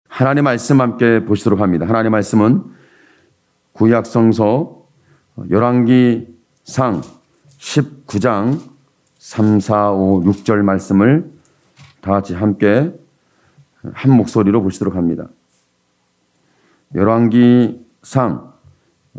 하나님의 말씀 함께 보시도록 합니다. 하나님의 말씀은 구약성서 열왕기상 19장 3, 4, 5, 6절 말씀을 다 같이 함께 한 목소리로 보시도록 합니다. 열왕기상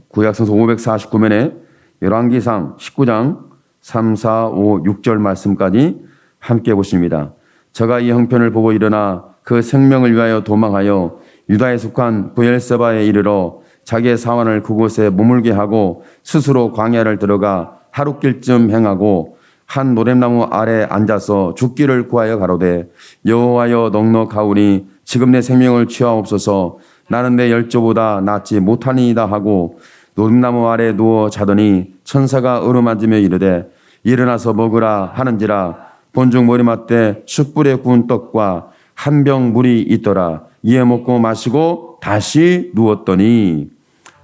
구약성서 549면에 열왕기상 19장 3, 4, 5, 6절 말씀까지 함께 보십니다. 저가 이 형편을 보고 일어나 그 생명을 위하여 도망하여 유다에 속한 브엘세바에 이르러 자기의 사환을 그곳에 머물게 하고 스스로 광야를 들어가 하룻길쯤 행하고 한 노랫나무 아래 앉아서 죽기를 구하여 가로되 여호와여 넉넉하오니 지금 내 생명을 취하옵소서. 나는 내 열조보다 낫지 못하니이다 하고 노랫나무 아래 누워 자더니 천사가 어루만지며 이르되 일어나서 먹으라 하는지라. 본중 머리맡에 숯불에 구운 떡과 한 병 물이 있더라. 이에 먹고 마시고 다시 누웠더니.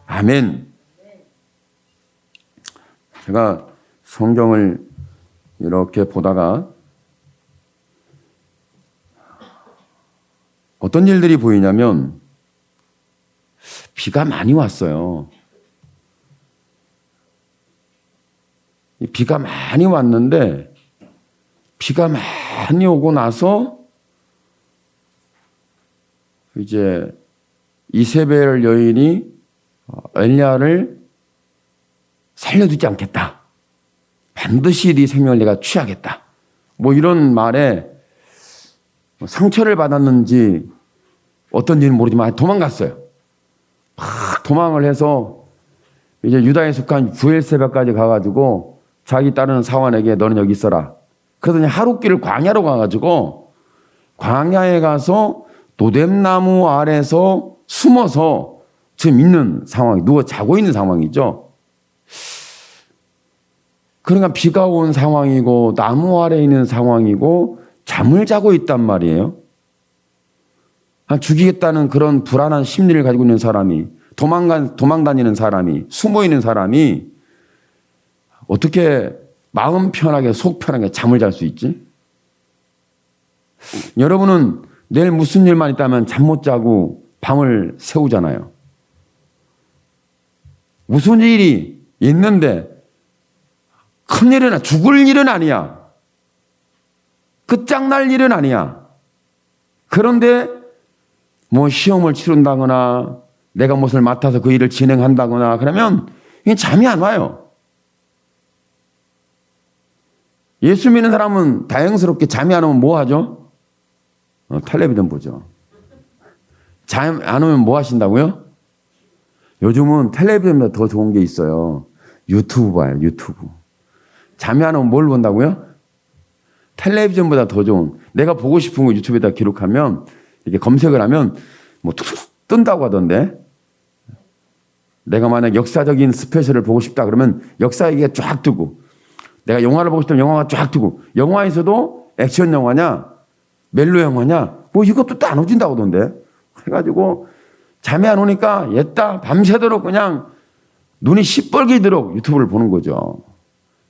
아멘. 제가 성경을 이렇게 보다가 어떤 일들이 보이냐면 비가 많이 왔어요. 비가 많이 왔는데 비가 많이 오고 나서 이제 이세벨 여인이 엘리야를 살려두지 않겠다. 반드시 네 생명을 내가 취하겠다. 뭐 이런 말에 상처를 받았는지 어떤지는 모르지만 도망갔어요. 막 도망을 해서 이제 유다에 속한 브엘세바까지 가가지고 자기 따르는 사환에게 너는 여기 있어라. 그러더니 하룻길을 광야로 가가지고 광야에 가서 노뎀나무 아래서 숨어서 지금 있는 상황, 누워 자고 있는 상황이죠. 그러니까 비가 온 상황이고 나무 아래에 있는 상황이고 잠을 자고 있단 말이에요. 죽이겠다는 그런 불안한 심리를 가지고 있는 사람이, 도망 다니는 사람이, 숨어 있는 사람이 어떻게 마음 편하게 속 편하게 잠을 잘 수 있지? 여러분은 내일 무슨 일만 있다면 잠 못 자고 밤을 새우잖아요. 무슨 일이 있는데 큰일은 죽을 일은 아니야. 끝장날 일은 아니야. 그런데 뭐 시험을 치른다거나 내가 무엇을 맡아서 그 일을 진행한다거나 그러면 잠이 안 와요. 예수 믿는 사람은 다행스럽게 잠이 안 오면 뭐 하죠? 텔레비전 보죠. 잠 안 오면 뭐 하신다고요? 요즘은 텔레비전보다 더 좋은 게 있어요. 유튜브 봐요, 유튜브. 잠이 안 오면 뭘 본다고요? 텔레비전보다 더 좋은, 내가 보고 싶은 거 유튜브에다 기록하면, 이렇게 검색을 하면, 뭐 툭툭 뜬다고 하던데. 내가 만약 역사적인 스페셜을 보고 싶다 그러면 역사 얘기가 쫙 뜨고, 내가 영화를 보고 싶다면 영화가 쫙 뜨고, 영화에서도 액션 영화냐, 멜로 영화냐, 뭐 이것도 또 안 오진다고 하던데. 해가지고 잠이 안 오니까 옛다 밤새도록 그냥 눈이 시뻘기도록 유튜브를 보는 거죠.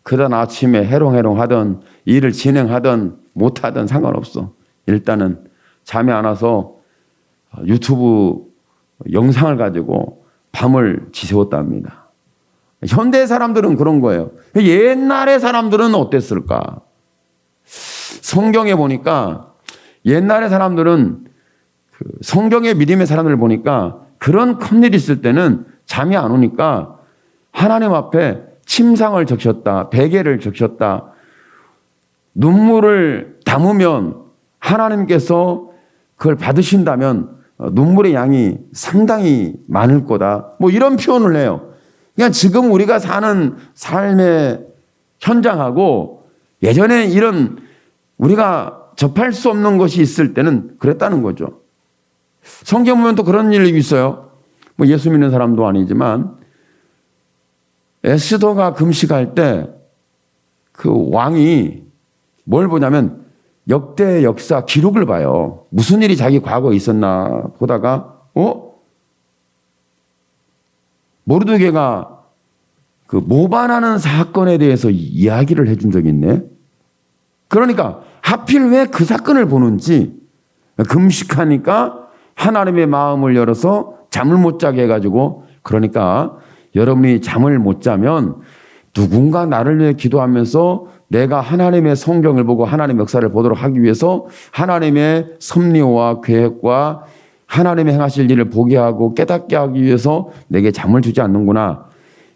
그러다 아침에 해롱해롱 하던 일을 진행하던 못하던 상관없어. 일단은 잠이 안 와서 유튜브 영상을 가지고 밤을 지새웠답니다. 현대 사람들은 그런 거예요. 옛날의 사람들은 어땠을까? 성경에 보니까 옛날의 사람들은 성경의 믿음의 사람들을 보니까 그런 큰일이 있을 때는 잠이 안 오니까 하나님 앞에 침상을 적셨다, 베개를 적셨다, 눈물을 담으면 하나님께서 그걸 받으신다면 눈물의 양이 상당히 많을 거다. 뭐 이런 표현을 해요. 그러니까 지금 우리가 사는 삶의 현장하고 예전에 이런 우리가 접할 수 없는 것이 있을 때는 그랬다는 거죠. 성경 보면 또 그런 일이 있어요. 뭐 예수 믿는 사람도 아니지만 에스더가 금식할 때 그 왕이 뭘 보냐면 역대 역사 기록을 봐요. 무슨 일이 자기 과거에 있었나 보다가 모르드게가 그 모반하는 사건에 대해서 이야기를 해준 적이 있네. 그러니까 하필 왜 그 사건을 보는지 금식하니까 하나님의 마음을 열어서 잠을 못 자게 해가지고, 그러니까 여러분이 잠을 못 자면 누군가 나를 위해 기도하면서 내가 하나님의 성경을 보고 하나님의 역사를 보도록 하기 위해서 하나님의 섭리와 계획과 하나님의 행하실 일을 보게 하고 깨닫게 하기 위해서 내게 잠을 주지 않는구나.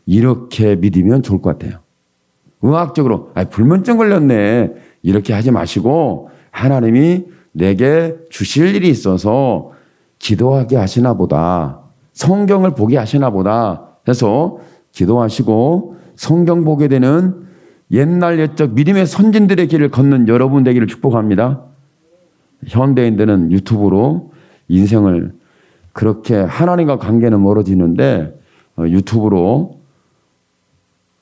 이렇게 믿으면 좋을 것 같아요. 의학적으로 불면증 걸렸네 이렇게 하지 마시고, 하나님이 내게 주실 일이 있어서 기도하게 하시나 보다, 성경을 보게 하시나 보다 해서 기도하시고 성경 보게 되는 옛날 옛적 믿음의 선진들의 길을 걷는 여러분 되기를 축복합니다. 현대인들은 유튜브로 인생을, 그렇게 하나님과 관계는 멀어지는데 유튜브로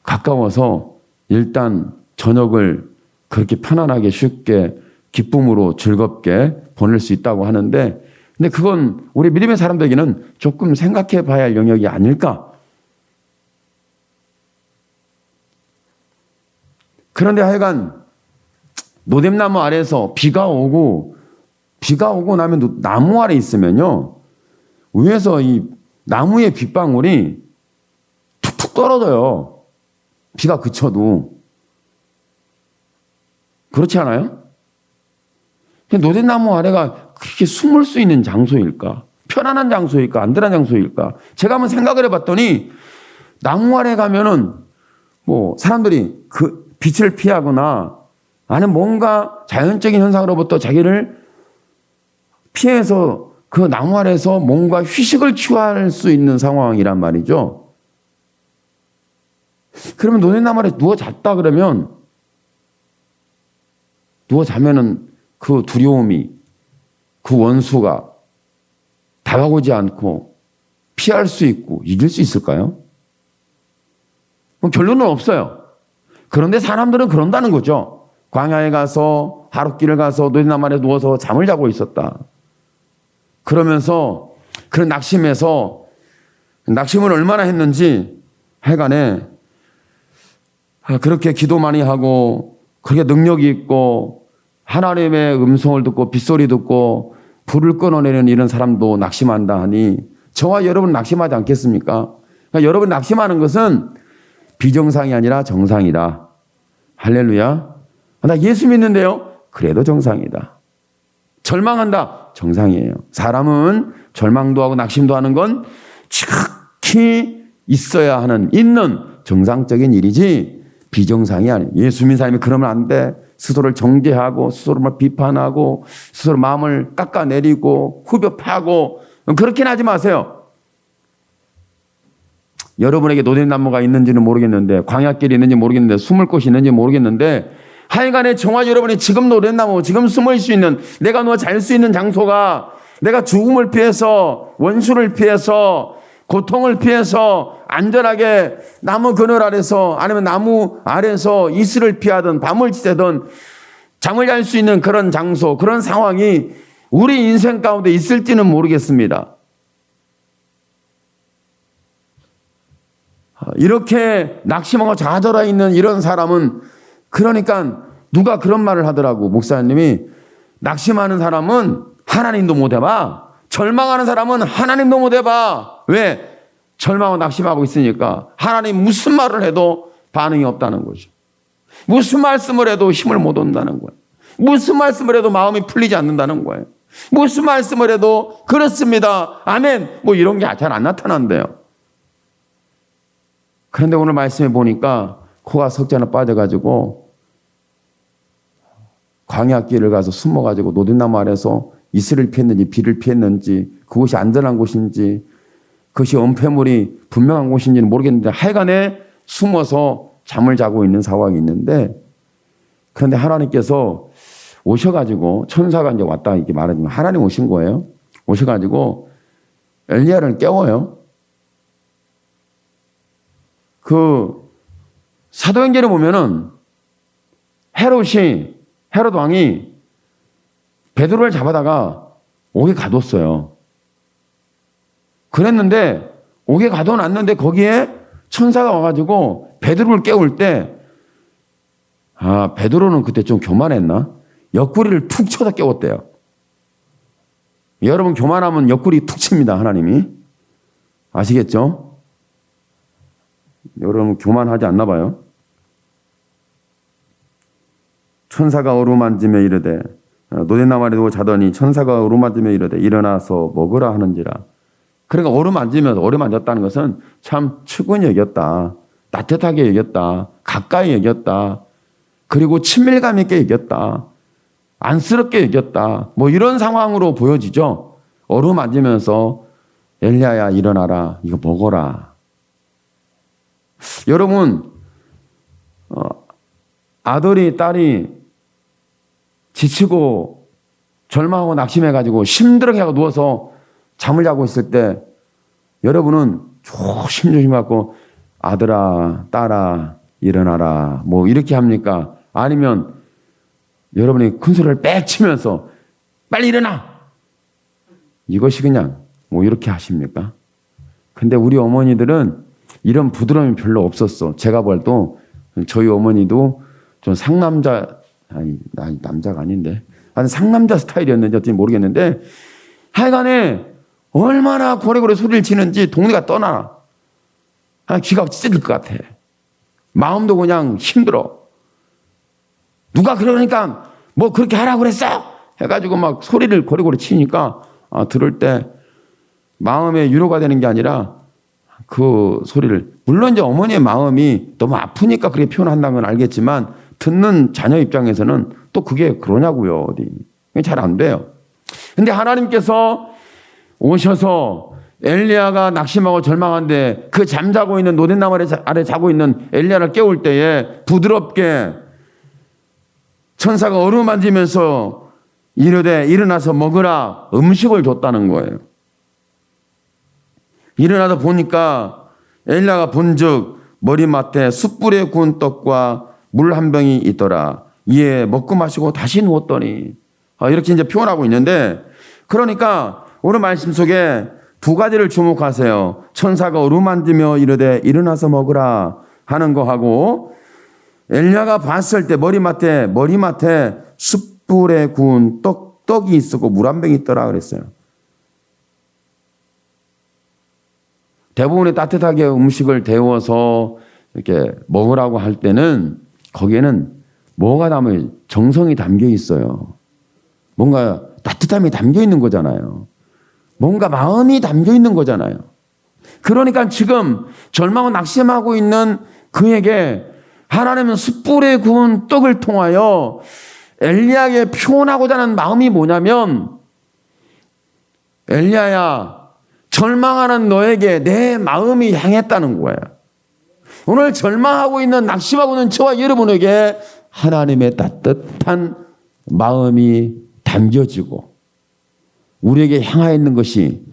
가까워서 일단 저녁을 그렇게 편안하게 쉽게 기쁨으로 즐겁게 보낼 수 있다고 하는데, 근데 그건 우리 믿음의 사람들에게는 조금 생각해 봐야 할 영역이 아닐까. 그런데 하여간 노뎀나무 아래에서 비가 오고 나면 나무 아래 있으면요, 위에서 이 나무의 빗방울이 툭툭 떨어져요. 비가 그쳐도. 그렇지 않아요? 노뎀나무 아래가 그렇게 숨을 수 있는 장소일까? 편안한 장소일까? 안전한 장소일까? 제가 한번 생각을 해봤더니 나무 아래 가면은 뭐 사람들이 그 빛을 피하거나 아니면 뭔가 자연적인 현상으로부터 자기를 피해서 그 나무 아래에서 뭔가 휴식을 취할 수 있는 상황이란 말이죠. 그러면 노뎀나무 아래 누워 잤다 그러면, 누워 자면은 그 두려움이, 그 원수가 다가오지 않고 피할 수 있고 이길 수 있을까요? 결론은 없어요. 그런데 사람들은 그런다는 거죠. 광야에 가서, 하룻길을 가서 노뎀나무 아래 누워서 잠을 자고 있었다. 그러면서 그런 낙심을 얼마나 했는지 하여간에 그렇게 기도 많이 하고 그렇게 능력이 있고 하나님의 음성을 듣고 빗소리 듣고 불을 끊어내는 이런 사람도 낙심한다 하니 저와 여러분 낙심하지 않겠습니까? 그러니까 여러분 낙심하는 것은 비정상이 아니라 정상이다. 할렐루야. 나 예수 믿는데요. 그래도 정상이다. 절망한다. 정상이에요. 사람은 절망도 하고 낙심도 하는 건 지극히 있어야 하는, 있는 정상적인 일이지 비정상이 아니에요. 예수 믿는 사람이 그러면 안 돼. 스스로를 정죄하고 스스로를 비판하고 스스로 마음을 깎아내리고 후벼 파고 그렇게는 하지 마세요. 여러분에게 노뎀나무가 있는지는 모르겠는데, 광야길이 있는지 모르겠는데, 숨을 곳이 있는지 모르겠는데, 하여간에 정말 여러분이 지금 노뎀나무, 지금 숨을 수 있는, 내가 누워 잘 수 있는 장소가, 내가 죽음을 피해서, 원수를 피해서, 고통을 피해서 안전하게 나무 그늘 아래서 아니면 나무 아래서 이슬을 피하든 밤을 지새든 잠을 잘 수 있는 그런 장소, 그런 상황이 우리 인생 가운데 있을지는 모르겠습니다. 이렇게 낙심하고 좌절해 있는 이런 사람은, 그러니까 누가 그런 말을 하더라고. 목사님이, 낙심하는 사람은 하나님도 못 해봐. 절망하는 사람은 하나님도 못 해봐. 왜? 절망하고 낙심하고 있으니까 하나님 무슨 말을 해도 반응이 없다는 거죠. 무슨 말씀을 해도 힘을 못 얻는다는 거예요. 무슨 말씀을 해도 마음이 풀리지 않는다는 거예요. 무슨 말씀을 해도 그렇습니다, 아멘, 뭐 이런 게 잘 안 나타난대요. 그런데 오늘 말씀해 보니까 코가 석자나 빠져가지고 광야길을 가서 숨어가지고 노뎀나무 아래서 이슬을 피했는지 비를 피했는지, 그곳이 안전한 곳인지, 그것이 엄폐물이 분명한 곳인지는 모르겠는데 하여간에 숨어서 잠을 자고 있는 상황이 있는데, 그런데 하나님께서 오셔가지고, 천사가 이제 왔다 이렇게 말하지만 하나님 오신 거예요. 오셔가지고 엘리야를 깨워요. 그 사도행전에 보면은 헤롯 왕이 베드로를 잡아다가 옥에 가뒀어요. 그랬는데 옥에 가둬놨는데 거기에 천사가 와가지고 베드로를 깨울 때, 베드로는 그때 좀 교만했나? 옆구리를 툭 쳐서 깨웠대요. 여러분 교만하면 옆구리 툭 칩니다. 하나님이. 아시겠죠? 여러분 교만하지 않나 봐요. 천사가 어루만지며 이르되 노덴나무 아래 두고 자더니 천사가 어루만지며 이르되 일어나서 먹으라 하는지라. 그러니까 어루만졌다는 것은 참 측은히 여겼다. 따뜻하게 여겼다. 가까이 여겼다. 그리고 친밀감 있게 여겼다. 안쓰럽게 여겼다. 뭐 이런 상황으로 보여지죠. 어루만지면서 엘리야야 일어나라. 이거 먹어라. 여러분 아들이 딸이 지치고 절망하고 낙심해가지고 힘들게 하고 누워서 잠을 자고 있을 때 여러분은 조심조심 갖고 아들아 딸아 일어나라 뭐 이렇게 합니까? 아니면 여러분이 큰 소리를 빽 치면서 빨리 일어나 이것이 그냥 뭐 이렇게 하십니까? 근데 우리 어머니들은 이런 부드러움이 별로 없었어. 제가 볼 때 저희 어머니도 좀 상남자 아니 남자가 아닌데 아니 상남자 스타일이었는지 어떻게 모르겠는데 하여간에 얼마나 고래고래 소리를 치는지 동네가 떠나. 귀가 찢어질 것 같아. 마음도 그냥 힘들어. 누가 그러니까 뭐 그렇게 하라고 그랬어? 해가지고 막 소리를 고래고래 치니까 들을 때 마음에 위로가 되는 게 아니라 그 소리를 물론 이제 어머니의 마음이 너무 아프니까 그렇게 표현한다는 건 알겠지만 듣는 자녀 입장에서는 또 그게 그러냐고요. 어디 잘 안 돼요. 근데 하나님께서 오셔서 엘리야가 낙심하고 절망한데 그 잠자고 있는 노덴나무 아래 자고 있는 엘리야를 깨울 때에 부드럽게 천사가 어루만지면서 이르되 일어나서 먹으라 음식을 줬다는 거예요. 일어나서 보니까 엘리야가 본즉 머리맡에 숯불에 구운 떡과 물 한 병이 있더라. 이에 먹고 마시고 다시 누웠더니 이렇게 이제 표현하고 있는데 그러니까 오늘 말씀 속에 두 가지를 주목하세요. 천사가 어루만지며 이르되 일어나서 먹으라 하는 거하고 엘리야가 봤을 때 머리맡에 숯불에 구운 떡이 있었고 물 한 병이 있더라 그랬어요. 대부분의 따뜻하게 음식을 데워서 이렇게 먹으라고 할 때는 거기에는 뭐가 담겨 정성이 담겨 있어요. 뭔가 따뜻함이 담겨 있는 거잖아요. 뭔가 마음이 담겨 있는 거잖아요. 그러니까 지금 절망하고 낙심하고 있는 그에게 하나님은 숯불에 구운 떡을 통하여 엘리야에게 표현하고자 하는 마음이 뭐냐면 엘리야야 절망하는 너에게 내 마음이 향했다는 거예요. 오늘 절망하고 있는 낙심하고 있는 저와 여러분에게 하나님의 따뜻한 마음이 담겨지고 우리에게 향하여 있는 것이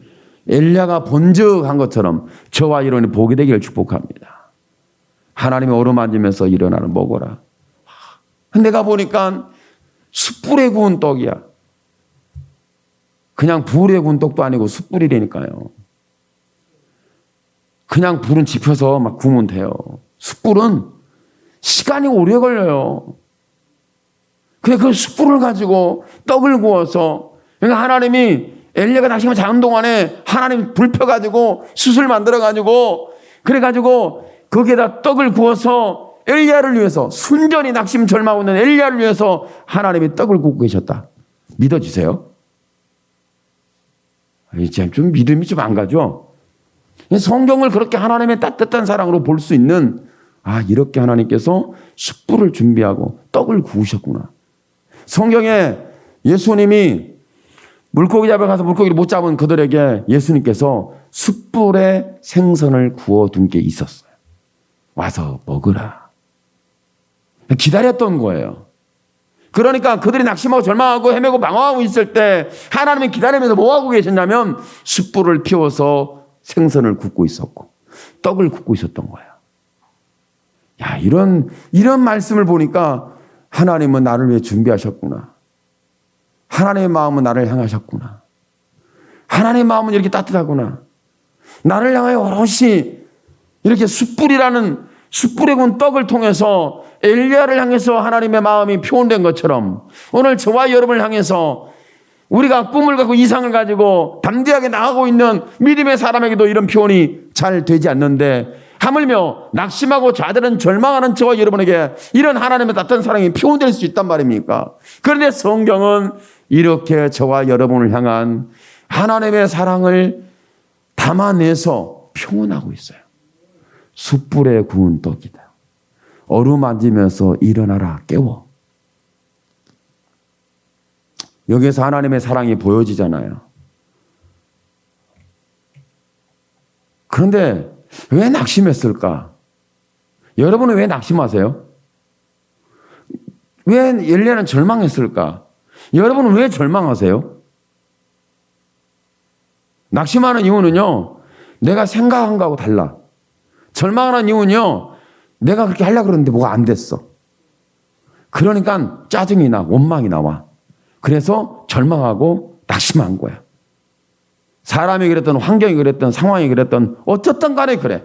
엘리야가 본적한 것처럼 저와 여러분이 보게 되기를 축복합니다. 하나님이 어루만지면서 일어나는 먹어라. 내가 보니까 숯불에 구운 떡이야. 그냥 불에 구운 떡도 아니고 숯불이라니까요. 그냥 불은 지펴서 막 구우면 돼요. 숯불은 시간이 오래 걸려요. 그래 그 숯불을 가지고 떡을 구워서 그러니까 하나님이 엘리야가 낙심하고 자는 동안에 하나님이 불 펴가지고 숯을 만들어가지고 그래가지고 거기에다 떡을 구워서 엘리야를 위해서 순전히 낙심 절망하고 있는 엘리야를 위해서 하나님이 떡을 굽고 계셨다. 믿어지세요? 이제 좀 믿음이 좀 안 가죠? 성경을 그렇게 하나님의 따뜻한 사랑으로 볼 수 있는 이렇게 하나님께서 숯불을 준비하고 떡을 구우셨구나. 성경에 예수님이 물고기 잡으러 가서 물고기를 못 잡은 그들에게 예수님께서 숯불에 생선을 구워둔 게 있었어요. 와서 먹으라. 기다렸던 거예요. 그러니까 그들이 낙심하고 절망하고 헤매고 방황하고 있을 때 하나님이 기다리면서 뭐하고 계셨냐면 숯불을 피워서 생선을 굽고 있었고 떡을 굽고 있었던 거예요. 야, 이런 말씀을 보니까 하나님은 나를 위해 준비하셨구나. 하나님의 마음은 나를 향하셨구나. 하나님의 마음은 이렇게 따뜻하구나. 나를 향하여 오롯이 이렇게 숯불에 구운 떡을 통해서 엘리야를 향해서 하나님의 마음이 표현된 것처럼 오늘 저와 여러분을 향해서 우리가 꿈을 갖고 이상을 가지고 담대하게 나가고 있는 믿음의 사람에게도 이런 표현이 잘 되지 않는데, 하물며 낙심하고 좌절은 절망하는 저와 여러분에게 이런 하나님의 따뜻한 사랑이 표현될 수 있단 말입니까? 그런데 성경은 이렇게 저와 여러분을 향한 하나님의 사랑을 담아내서 표현하고 있어요. 숯불에 구운 떡이다. 어루만지면서 일어나라, 깨워. 여기에서 하나님의 사랑이 보여지잖아요. 그런데 왜 낙심했을까? 여러분은 왜 낙심하세요? 왜 엘리야는 절망했을까? 여러분은 왜 절망하세요? 낙심하는 이유는요, 내가 생각한 거하고 달라. 절망하는 이유는요, 내가 그렇게 하려고 그러는데 뭐가 안 됐어. 그러니까 짜증이 나, 원망이 나와. 그래서 절망하고 낙심한 거야. 사람이 그랬던, 환경이 그랬던, 상황이 그랬던, 어쨌든 간에 그래.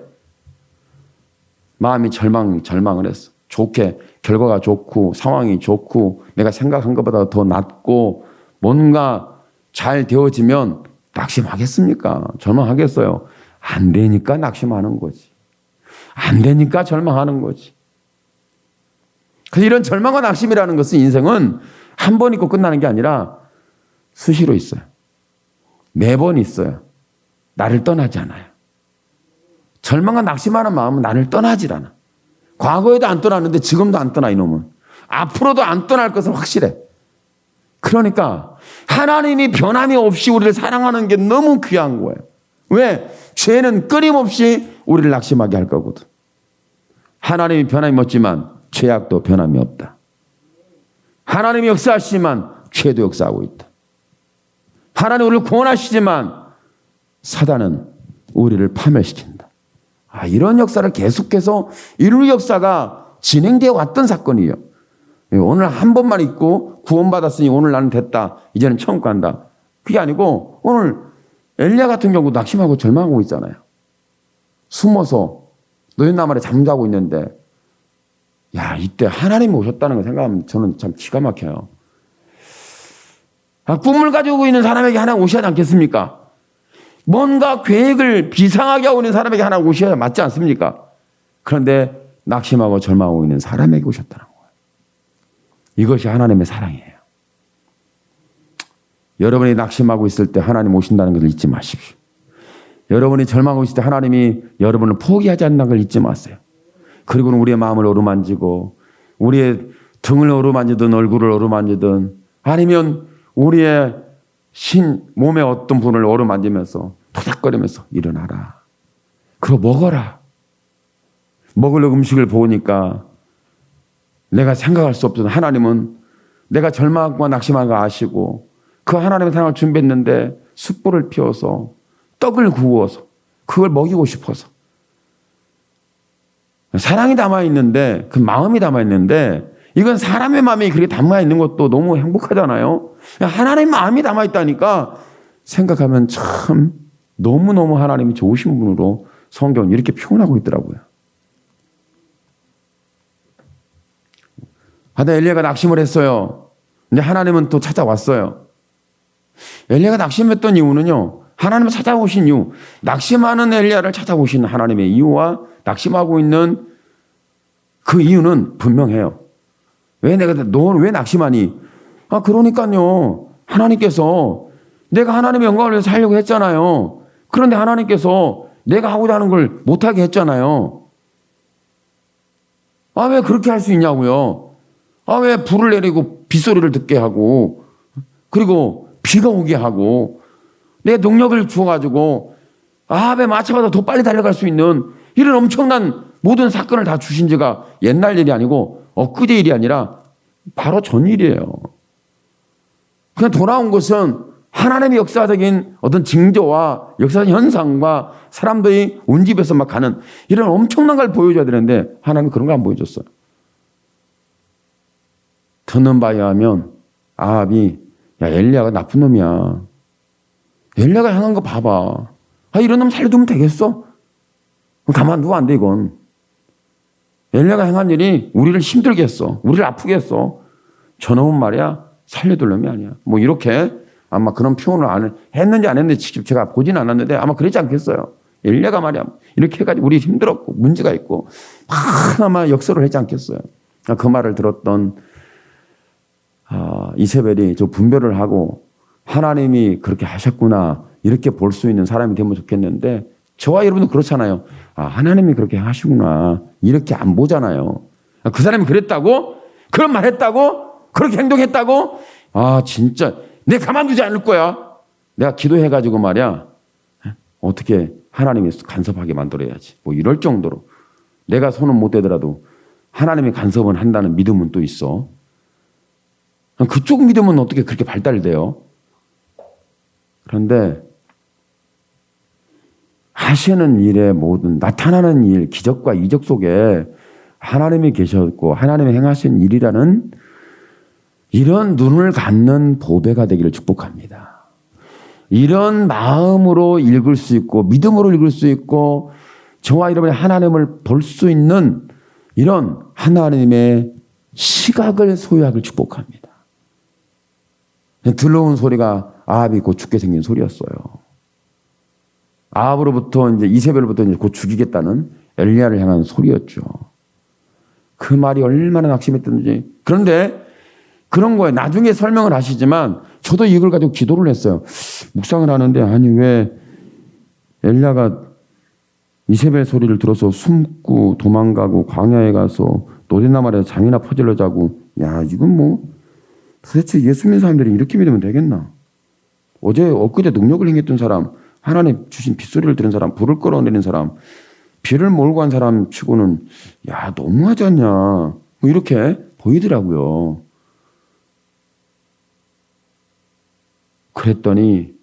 마음이 절망을 했어. 좋게, 결과가 좋고, 상황이 좋고, 내가 생각한 것보다 더 낫고, 뭔가 잘 되어지면 낙심하겠습니까? 절망하겠어요? 안 되니까 낙심하는 거지. 안 되니까 절망하는 거지. 그래서 이런 절망과 낙심이라는 것은 인생은 한 번 있고 끝나는 게 아니라 수시로 있어요. 매번 있어요. 나를 떠나지 않아요. 절망과 낙심하는 마음은 나를 떠나질 않아. 과거에도 안 떠났는데 지금도 안 떠나, 이놈은. 앞으로도 안 떠날 것은 확실해. 그러니까 하나님이 변함이 없이 우리를 사랑하는 게 너무 귀한 거예요. 왜? 죄는 끊임없이 우리를 낙심하게 할 거거든. 하나님이 변함이 없지만 죄악도 변함이 없다. 하나님이 역사하시지만 죄도 역사하고 있다. 하나님 우리를 구원하시지만 사단은 우리를 파멸시킨다. 이런 역사를 계속해서 인류 역사가 진행되어 왔던 사건이에요. 오늘 한 번만 있고 구원받았으니 오늘 나는 됐다, 이제는 천국 간다. 그게 아니고 오늘 엘리야 같은 경우 낙심하고 절망하고 있잖아요. 숨어서 노인나무에 잠자고 있는데, 이때 하나님이 오셨다는 걸 생각하면 저는 참 기가 막혀요. 꿈을 가지고 있는 사람에게 하나님 오셔야 하지 않겠습니까? 뭔가 계획을 비상하게 하고 있는 사람에게 하나님 오셔야 맞지 않습니까? 그런데 낙심하고 절망하고 있는 사람에게 오셨다는 거예요. 이것이 하나님의 사랑이에요. 여러분이 낙심하고 있을 때 하나님 오신다는 것을 잊지 마십시오. 여러분이 절망하고 있을 때 하나님이 여러분을 포기하지 않는 걸 잊지 마세요. 그리고는 우리의 마음을 어루만지고 우리의 등을 어루만지든 얼굴을 어루만지든 아니면 우리의 몸의 어떤 부분을 어루만지면서 토닥거리면서 일어나라. 그리고 먹어라. 먹을 음식을 보니까 내가 생각할 수 없던 하나님은 내가 절망하고 낙심한 거 아시고 그 하나님의 사랑을 준비했는데 숯불을 피워서 떡을 구워서 그걸 먹이고 싶어서, 사랑이 담아있는데, 그 마음이 담아있는데, 이건 사람의 마음이 그렇게 담아있는 것도 너무 행복하잖아요. 하나님의 마음이 담아있다니까 생각하면 참 너무너무 하나님이 좋으신 분으로 성경은 이렇게 표현하고 있더라고요. 엘리야가 낙심을 했어요. 근데 하나님은 또 찾아왔어요. 엘리야가 낙심했던 이유는요, 하나님을 찾아오신 이유, 낙심하는 엘리야를 찾아오신 하나님의 이유와 낙심하고 있는 그 이유는 분명해요. 너 왜 낙심하니? 그러니까요, 하나님께서 내가 하나님의 영광을 위해서 살려고 했잖아요. 그런데 하나님께서 내가 하고자 하는 걸 못하게 했잖아요. 왜 그렇게 할 수 있냐고요? 왜 불을 내리고 빗소리를 듣게 하고, 그리고 비가 오게 하고, 내 능력을 주어가지고 아합의 마차보다 더 빨리 달려갈 수 있는 이런 엄청난 모든 사건을 다 주신 지가 옛날 일이 아니고 엊그제 일이 아니라 바로 전일이에요. 그냥 돌아온 것은 하나님의 역사적인 어떤 징조와 역사적인 현상과 사람들이 온 집에서 막 가는 이런 엄청난 걸 보여줘야 되는데 하나님이 그런 거 안 보여줬어요. 듣는 바에 하면 아합이 엘리야가 나쁜 놈이야. 엘리야가 향한 거 봐봐. 이런 놈 살려두면 되겠어? 가만두면 안 돼, 이건. 엘리야가 행한 일이 우리를 힘들게 했어. 우리를 아프게 했어. 저놈은 말이야, 살려둘 놈이 아니야. 이렇게 아마 그런 표현을 안 했는지 안 했는지 직접 제가 보지는 않았는데 아마 그러지 않겠어요. 엘리야가 말이야 이렇게 해가지고 우리 힘들었고 문제가 있고 막 아마 역설을 하지 않겠어요. 그 말을 들었던 이세벨이 저 분별을 하고 하나님이 그렇게 하셨구나 이렇게 볼 수 있는 사람이 되면 좋겠는데 저와 여러분도 그렇잖아요. 하나님이 그렇게 하시구나 이렇게 안 보잖아요. 그 사람이 그랬다고? 그런 말 했다고? 그렇게 행동했다고? 진짜 내 가만두지 않을 거야. 내가 기도해가지고 말이야 어떻게 하나님이 간섭하게 만들어야지 뭐 이럴 정도로 내가 손은 못 대더라도 하나님이 간섭은 한다는 믿음은 또 있어. 그쪽 믿음은 어떻게 그렇게 발달돼요? 그런데 하시는 일의 모든 나타나는 일, 기적과 이적 속에 하나님이 계셨고 하나님이 행하신 일이라는 이런 눈을 갖는 보배가 되기를 축복합니다. 이런 마음으로 읽을 수 있고 믿음으로 읽을 수 있고 저와 여러분이 하나님을 볼 수 있는 이런 하나님의 시각을 소유하기를 축복합니다. 들려온 소리가 아합이 곧 죽게 생긴 소리였어요. 아합으로부터 이제 이세벨로부터 이제 곧 죽이겠다는 엘리야를 향한 소리였죠. 그 말이 얼마나 낙심했던지. 그런데 그런 거예요. 나중에 설명을 하시지만 저도 이걸 가지고 기도를 했어요. 묵상을 하는데 아니 왜 엘리야가 이세벨 소리를 들어서 숨고 도망가고 광야에 가서 노랫나무에 장이나 퍼질러 자고 야 이건 뭐 도대체 예수 믿는 사람들이 이렇게 믿으면 되겠나? 엊그제 능력을 행했던 사람 하나님 주신 빗소리를 들은 사람 불을 끌어내린 사람 비를 몰고 간 사람 치고는 야 너무하지 않냐 뭐 이렇게 보이더라고요. 그랬더니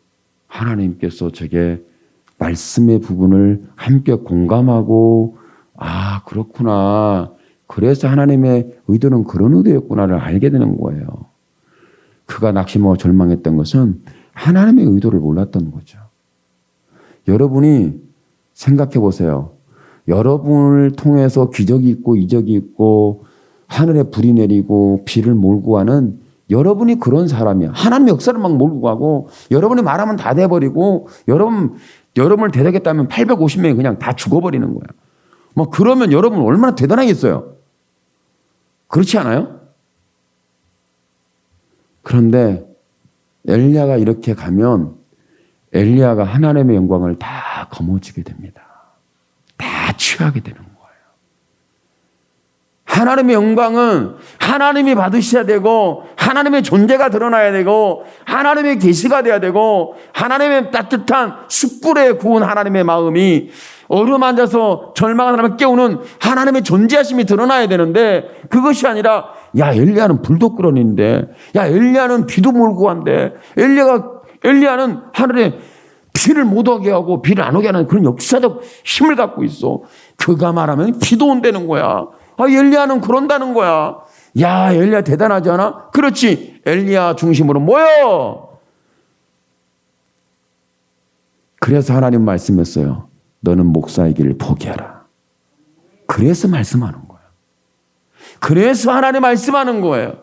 하나님께서 제게 말씀의 부분을 함께 공감하고 그렇구나. 그래서 하나님의 의도는 그런 의도였구나를 알게 되는 거예요. 그가 낙심하고 절망했던 것은 하나님의 의도를 몰랐던 거죠. 여러분이 생각해 보세요. 여러분을 통해서 기적이 있고 이적이 있고 하늘에 불이 내리고 비를 몰고 가는 여러분이 그런 사람이야. 하나님의 역사를 막 몰고 가고 여러분이 말하면 다 돼버리고 여러분을 대적했다면 850명이 그냥 다 죽어버리는 거야. 뭐 그러면 여러분 얼마나 대단하겠어요. 그렇지 않아요? 그런데 엘리야가 이렇게 가면 엘리야가 하나님의 영광을 다 거머쥐게 됩니다. 다 취하게 되는 거예요. 하나님의 영광은 하나님이 받으셔야 되고 하나님의 존재가 드러나야 되고 하나님의 계시가 돼야 되고 하나님의 따뜻한 숯불에 구운 하나님의 마음이 어루만져서 절망한 사람을 깨우는 하나님의 존재하심이 드러나야 되는데 그것이 아니라 야 엘리야는 불도 끌어내는데 야 엘리야는 비도 몰고 간대 엘리야는 하늘에 비를 못 오게 하고 비를 안 오게 하는 그런 역사적 힘을 갖고 있어. 그가 말하면 비도 온다는 거야. 엘리야는 그런다는 거야. 야 엘리야 대단하지 않아? 그렇지. 엘리야 중심으로 모여. 그래서 하나님 말씀했어요. 너는 목사의 길을 포기하라. 그래서 말씀하는 거예요. 그래서 하나님 말씀하는 거예요.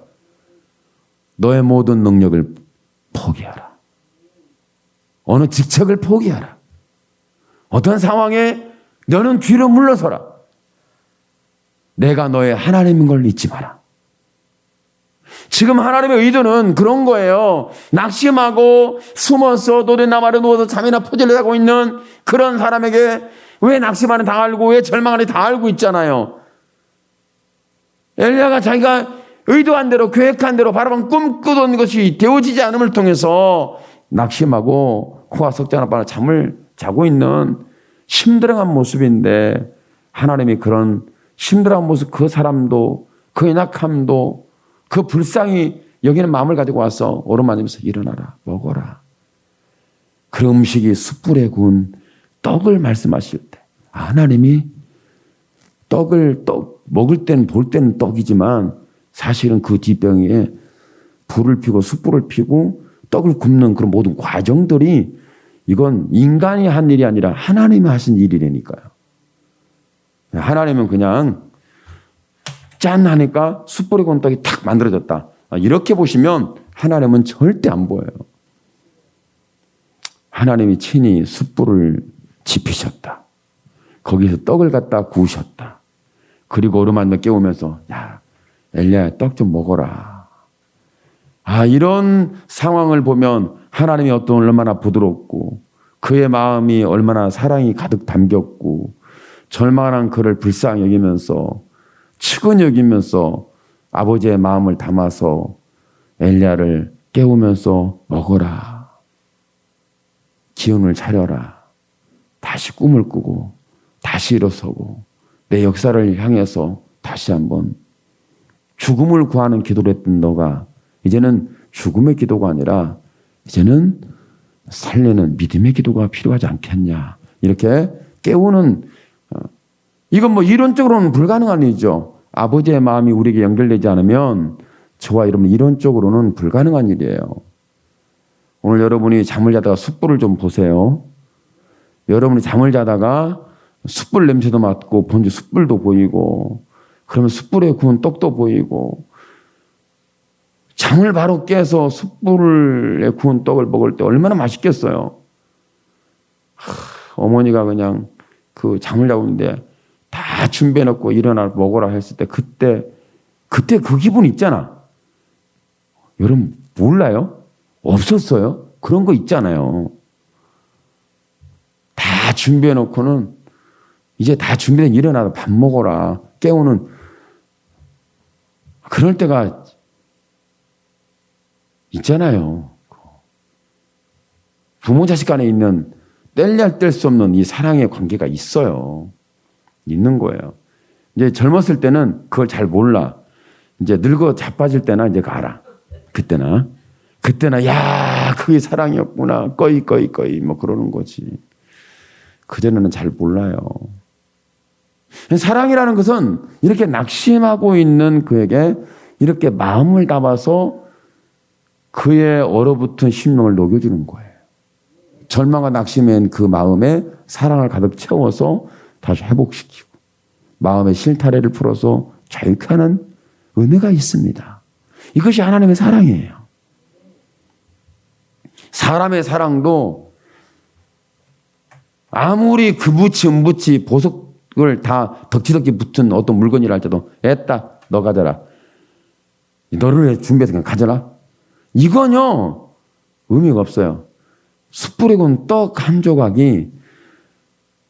너의 모든 능력을 포기하라. 어느 직책을 포기하라. 어떤 상황에 너는 뒤로 물러서라. 내가 너의 하나님인 걸 잊지 마라. 지금 하나님의 의도는 그런 거예요. 낙심하고 숨어서 노랫나무 아래 누워서 잠이나 퍼질러 자고 있는 그런 사람에게 왜 낙심하는 다 알고 왜 절망하는 다 알고 있잖아요. 엘리야가 자기가 의도한 대로 계획한 대로 바라본 꿈꾸던 것이 되어지지 않음을 통해서 낙심하고 코와 석자나 바라 잠을 자고 있는 힘들어한 모습인데 하나님이 그런 힘들어한 모습 그 사람도 그 연약함도 그 불쌍히 여기는 마음을 가지고 와서 오르막이면서 일어나라 먹어라. 그 음식이 숯불에 구운 떡을 말씀하실 때 하나님이 먹을 때는 볼 때는 떡이지만 사실은 그 뒷병에 불을 피고 숯불을 피고 떡을 굽는 그런 모든 과정들이 이건 인간이 한 일이 아니라 하나님이 하신 일이라니까요. 하나님은 그냥 짠 하니까 숯불에 구운 떡이 탁 만들어졌다. 이렇게 보시면 하나님은 절대 안 보여요. 하나님이 친히 숯불을 지피셨다. 거기서 떡을 갖다 구우셨다. 그리고 어루만져 깨우면서 야, 엘리야야 떡 좀 먹어라. 이런 상황을 보면 하나님이 얼마나 부드럽고 그의 마음이 얼마나 사랑이 가득 담겼고 절망한 그를 불쌍히 여기면서 측은히 여기면서 아버지의 마음을 담아서 엘리야를 깨우면서 먹어라. 기운을 차려라. 다시 꿈을 꾸고 다시 일어서고 내 역사를 향해서 다시 한번 죽음을 구하는 기도를 했던 너가 이제는 죽음의 기도가 아니라 이제는 살리는 믿음의 기도가 필요하지 않겠냐. 이렇게 깨우는, 이건 뭐 이론적으로는 불가능한 일이죠. 아버지의 마음이 우리에게 연결되지 않으면 저와 여러분 이론적으로는 불가능한 일이에요. 오늘 여러분이 잠을 자다가 숯불을 좀 보세요. 여러분이 잠을 자다가 숯불 냄새도 맡고 본주 숯불도 보이고 그러면 숯불에 구운 떡도 보이고 잠을 바로 깨서 숯불에 구운 떡을 먹을 때 얼마나 맛있겠어요. 어머니가 그냥 그 잠을 자고 있는데 다 준비해놓고 일어나 먹어라 했을 때 그때 그 기분 있잖아. 여러분 몰라요? 없었어요? 그런 거 있잖아요. 다 준비해놓고는 이제 다 준비된 일어나서 밥 먹어라 깨우는 그럴 때가 있잖아요. 부모 자식 간에 있는 뗄래야 뗄 수 없는 이 사랑의 관계가 있어요. 있는 거예요. 이제 젊었을 때는 그걸 잘 몰라. 이제 늙어 자빠질 때나 이제 알아. 그때나 야 그게 사랑이었구나. 꺼이 뭐 그러는 거지. 그전에는 잘 몰라요. 사랑이라는 것은 이렇게 낙심하고 있는 그에게 이렇게 마음을 담아서 그의 얼어붙은 심령을 녹여주는 거예요. 절망과 낙심인 그 마음에 사랑을 가득 채워서 다시 회복시키고 마음의 실타래를 풀어서 자유케 하는 은혜가 있습니다. 이것이 하나님의 사랑이에요. 사람의 사랑도 아무리 그부치 음부치 보석을 다 덕지덕지 붙은 어떤 물건이라 할지라도 애따 너 가져라. 너를 준비해서 그냥 가져라. 이건요 의미가 없어요. 숯불에 구운 떡 한 조각이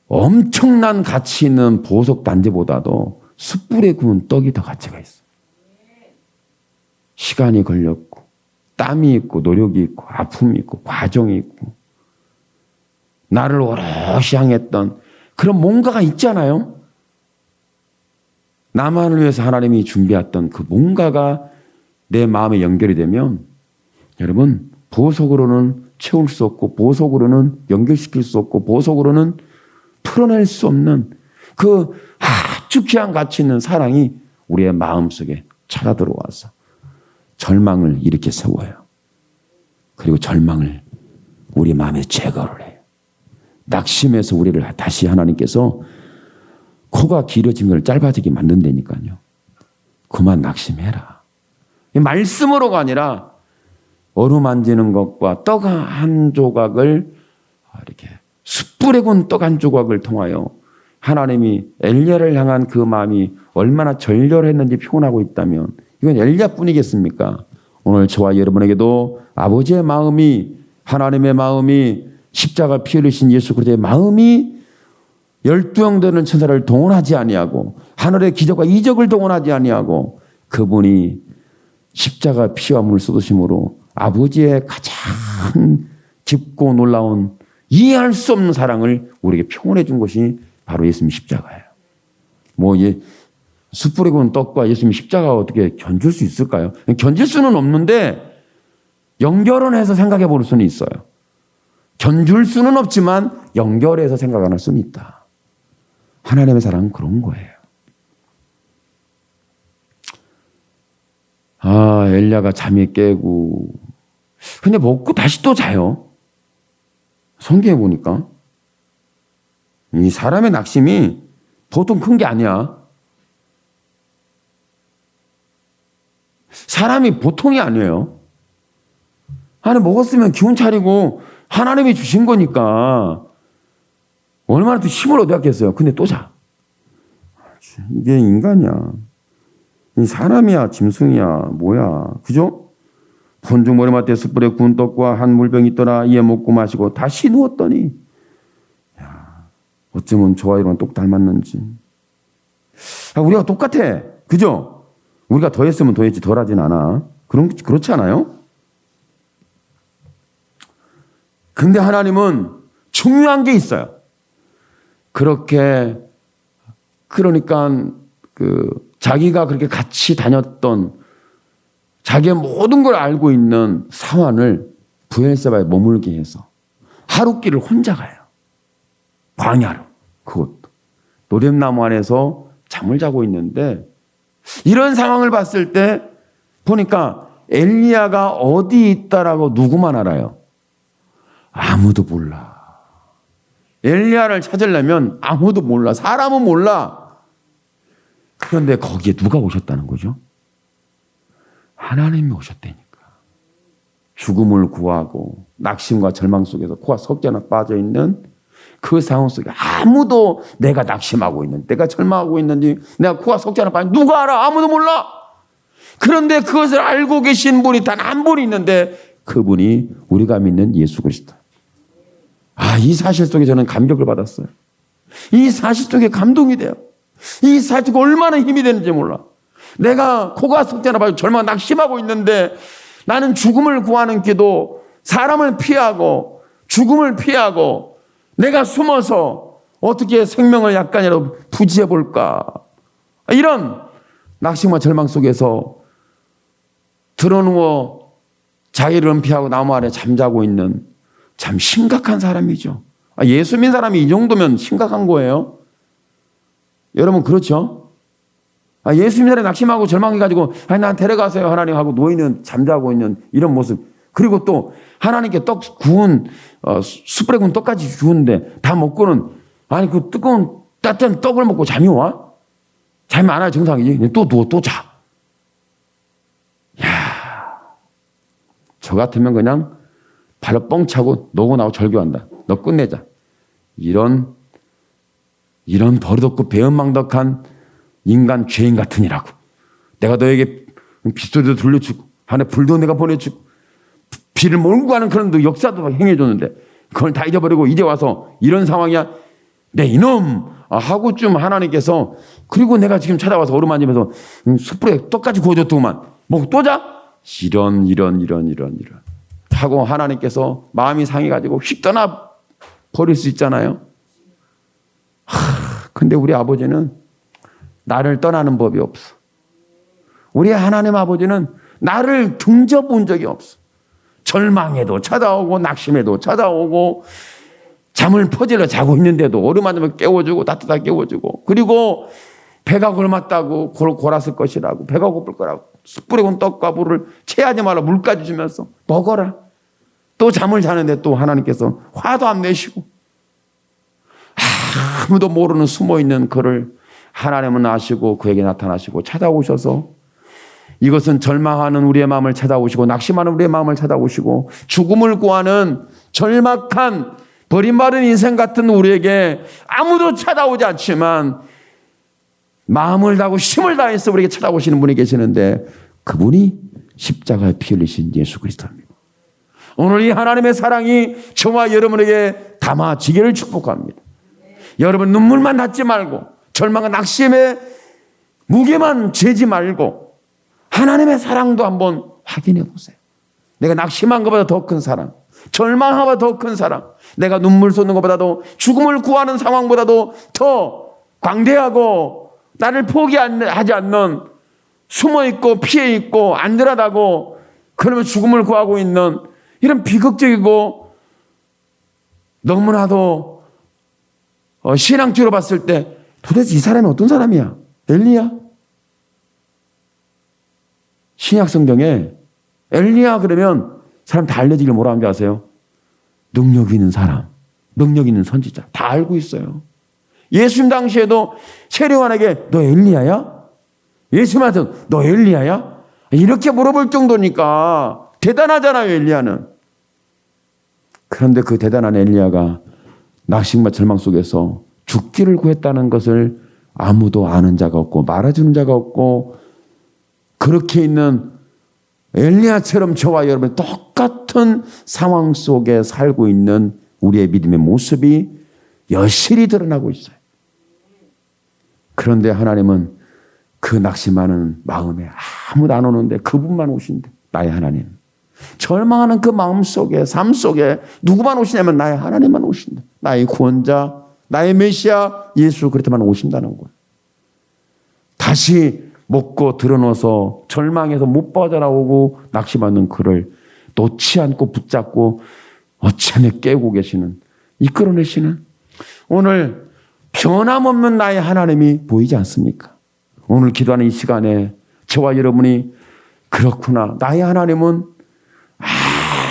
엄청난 가치 있는 보석 단지보다도 숯불에 구운 떡이 더 가치가 있어. 시간이 걸렸고 땀이 있고 노력이 있고 아픔이 있고 과정이 있고 나를 오롯이 향했던 그런 뭔가가 있잖아요. 나만을 위해서 하나님이 준비했던 그 뭔가가 내 마음에 연결이 되면 여러분 보석으로는 채울 수 없고 보석으로는 연결시킬 수 없고 보석으로는 풀어낼 수 없는 그 아주 귀한 가치 있는 사랑이 우리의 마음속에 찾아 들어와서 절망을 일으켜 세워요. 그리고 절망을 우리 마음에 제거를 해요. 낙심해서 우리를 다시 하나님께서 코가 길어진 걸 짧아지게 만든다니까요. 그만 낙심해라. 말씀으로가 아니라 어루만지는 것과 떡 한 조각을 이렇게 숯불에 구운 떡 한 조각을 통하여 하나님이 엘리야를 향한 그 마음이 얼마나 절절했는지 표현하고 있다면 이건 엘리야뿐이겠습니까? 오늘 저와 여러분에게도 아버지의 마음이 하나님의 마음이 십자가 피 흘리신 예수 그리스도의 마음이 12형 되는 천사를 동원하지 아니하고 하늘의 기적과 이적을 동원하지 아니하고 그분이 십자가 피와 물 쏟으심으로 아버지의 가장 깊고 놀라운 이해할 수 없는 사랑을 우리에게 표현해 준 것이 바로 예수님 십자가예요. 숯불에 구운 떡과 예수님 십자가가 어떻게 견줄 수 있을까요? 견질 수는 없는데 연결은 해서 생각해 볼 수는 있어요. 견줄 수는 없지만 연결해서 생각할 수는 있다. 하나님의 사랑은 그런 거예요. 엘리야가 잠이 깨고 근데 먹고 다시 또 자요. 성경에 보니까 이 사람의 낙심이 보통 큰 게 아니야. 사람이 보통이 아니에요. 먹었으면 기운 차리고 하나님이 주신 거니까 얼마나 또 힘을 얻었겠어요. 근데 또 자. 이게 인간이야. 이 사람이야, 짐승이야, 뭐야. 그죠? 본중 머리맡에 숯불에 구운 떡과 한 물병이 있더라. 이에 먹고 마시고 다시 누웠더니, 야, 어쩌면 저와 이런 똑 닮았는지. 우리가 똑같아. 그죠? 우리가 더 했으면 더 했지 덜 하진 않아. 그렇지 않아요? 근데 하나님은 중요한 게 있어요. 그러니까 자기가 그렇게 같이 다녔던 자기의 모든 걸 알고 있는 사환을 브엘세바에 머물게 해서 하룻길을 혼자 가요. 광야로. 그것도. 노렘나무 안에서 잠을 자고 있는데 이런 상황을 봤을 때 보니까 엘리야가 어디 있다라고 누구만 알아요? 아무도 몰라. 엘리야를 찾으려면 아무도 몰라. 사람은 몰라. 그런데 거기에 누가 오셨다는 거죠? 하나님이 오셨다니까. 죽음을 구하고 낙심과 절망 속에서 코가 석자나 빠져있는 그 상황 속에 아무도 내가 낙심하고 있는, 내가 절망하고 있는지, 내가 코가 석자나 빠져 누가 알아? 아무도 몰라. 그런데 그것을 알고 계신 분이 단 한 분이 있는데 그분이 우리가 믿는 예수 그리스도. 이 사실 속에 저는 감격을 받았어요. 이 사실 속에 감동이 돼요. 이 사실 속에 얼마나 힘이 되는지 몰라. 내가 코가 석자나 빠져 절망 낙심하고 있는데 나는 죽음을 구하는 기도, 사람을 피하고 죽음을 피하고 내가 숨어서 어떻게 생명을 약간이라도 부지해 볼까. 이런 낙심과 절망 속에서 드러누워 자기를 은폐하고 나무 아래 잠자고 있는 참 심각한 사람이죠. 예수 믿는 사람이 이 정도면 심각한 거예요. 여러분 그렇죠? 예수 믿는 사람이 낙심하고 절망해가지고 난 데려가세요 하나님 하고 누워있는 잠자고 있는 이런 모습. 그리고 또 하나님께 떡 구운 숯불에 구운 떡까지 주는데 다 먹고는 그 뜨거운 따뜻한 떡을 먹고 잠이 와? 잠이 안 와야 정상이지. 또 누워 또 자. 저 같으면 그냥 발로 뻥 차고 너고 나고 절교한다. 너 끝내자. 이런 버릇없고 배은망덕한 인간 죄인 같으니라고. 내가 너에게 빗소리도 들려주고 하늘 불도 내가 보내주고 비를 몰고 가는 그런 역사도 행해줬는데 그걸 다 잊어버리고 이제 와서 이런 상황이야. 내 이놈 하고 좀 하나님께서 그리고 내가 지금 찾아와서 어루만지면서 숯불에 떡까지 구워줬더구만. 먹고 또 자? 이런 하고 하나님께서 마음이 상해가지고 휙 떠나 버릴 수 있잖아요. 근데 우리 아버지는 나를 떠나는 법이 없어. 우리 하나님 아버지는 나를 등져본 적이 없어. 절망에도 찾아오고 낙심에도 찾아오고 잠을 퍼질러 자고 있는데도 어루만지면 깨워주고 따뜻하게 깨워주고 그리고 배가 골맞다고 골았을 것이라고 배가 고플 거라고 숯불에 구운 떡과 물을 체하지 말라 물까지 주면서 먹어라. 또 잠을 자는데 또 하나님께서 화도 안 내시고 아무도 모르는 숨어있는 그를 하나님은 아시고 그에게 나타나시고 찾아오셔서 이것은 절망하는 우리의 마음을 찾아오시고 낙심하는 우리의 마음을 찾아오시고 죽음을 구하는 절박한 버림받은 인생 같은 우리에게 아무도 찾아오지 않지만 마음을 다하고 힘을 다해서 우리에게 찾아오시는 분이 계시는데 그분이 십자가에 피 흘리신 예수 그리스도입니다. 오늘 이 하나님의 사랑이 저와 여러분에게 담아지기를 축복합니다. 여러분 눈물만 닿지 말고 절망과 낙심의 무게만 재지 말고 하나님의 사랑도 한번 확인해 보세요. 내가 낙심한 것보다 더 큰 사랑, 절망한 것보다 더 큰 사랑, 내가 눈물 쏟는 것보다도 죽음을 구하는 상황보다도 더 광대하고 나를 포기하지 않는 숨어있고 피해있고 안전하다고 그러면 죽음을 구하고 있는 이런 비극적이고 너무나도 신앙적으로 봤을 때 도대체 이 사람이 어떤 사람이야? 엘리야? 신약 성경에 엘리야 그러면 사람 다 알려지길 뭐라 하는지 아세요? 능력 있는 사람, 능력 있는 선지자 다 알고 있어요. 예수님 당시에도 세례요한에게 너 엘리야야? 예수님한테 너 엘리야야? 이렇게 물어볼 정도니까 대단하잖아요 엘리야는. 그런데 그 대단한 엘리야가 낙심과 절망 속에서 죽기를 구했다는 것을 아무도 아는 자가 없고 말해주는 자가 없고, 그렇게 있는 엘리야처럼 저와 여러분이 똑같은 상황 속에 살고 있는 우리의 믿음의 모습이 여실히 드러나고 있어요. 그런데 하나님은 그 낙심하는 마음에 아무도 안 오는데 그분만 오신대. 나의 하나님. 절망하는 그 마음 속에, 삶 속에 누구만 오시냐면 나의 하나님만 오신다. 나의 구원자, 나의 메시아 예수 그렇게만 오신다는 거예요. 다시 먹고 드러눠서 절망해서 못 빠져나오고 낙심하는 그를 놓지 않고 붙잡고 어찌하며 깨우고 계시는, 이끌어내시는 오늘 변함없는 나의 하나님이 보이지 않습니까? 오늘 기도하는 이 시간에 저와 여러분이 그렇구나, 나의 하나님은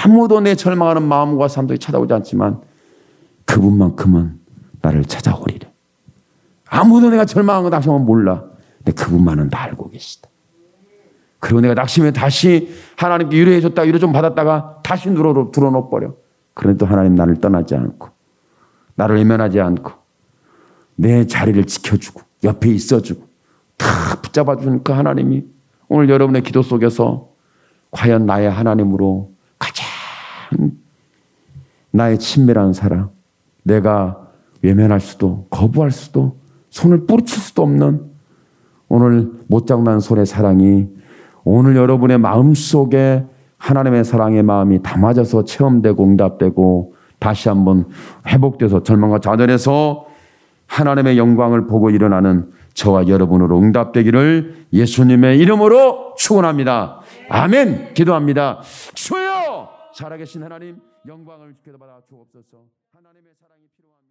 아무도 내 절망하는 마음과 삶 속에 찾아오지 않지만 그분만큼은 나를 찾아오리래. 아무도 내가 절망하는 거 낙심하면 몰라. 근데 그분만은 다 알고 계시다. 그리고 내가 낙심해 다시 하나님께 위로해줬다가 위로 좀 받았다가 다시 들어놓버려. 그런데 또 하나님 나를 떠나지 않고 나를 외면하지 않고 내 자리를 지켜주고 옆에 있어주고 다 붙잡아주는 그 하나님이 오늘 여러분의 기도 속에서 과연 나의 하나님으로 가장 나의 친밀한 사랑, 내가 외면할 수도 거부할 수도 손을 뿌리칠 수도 없는 오늘 못장난 손의 사랑이 오늘 여러분의 마음속에 하나님의 사랑의 마음이 담아져서 체험되고 응답되고 다시 한번 회복돼서 절망과 좌절에서 하나님의 영광을 보고 일어나는 저와 여러분으로 응답되기를 예수님의 이름으로 축원합니다. 아멘. 기도합니다. 주여 살아계신 하나님 영광을 주께 받아 주옵소서. 하나님의 사랑이 필요합니다.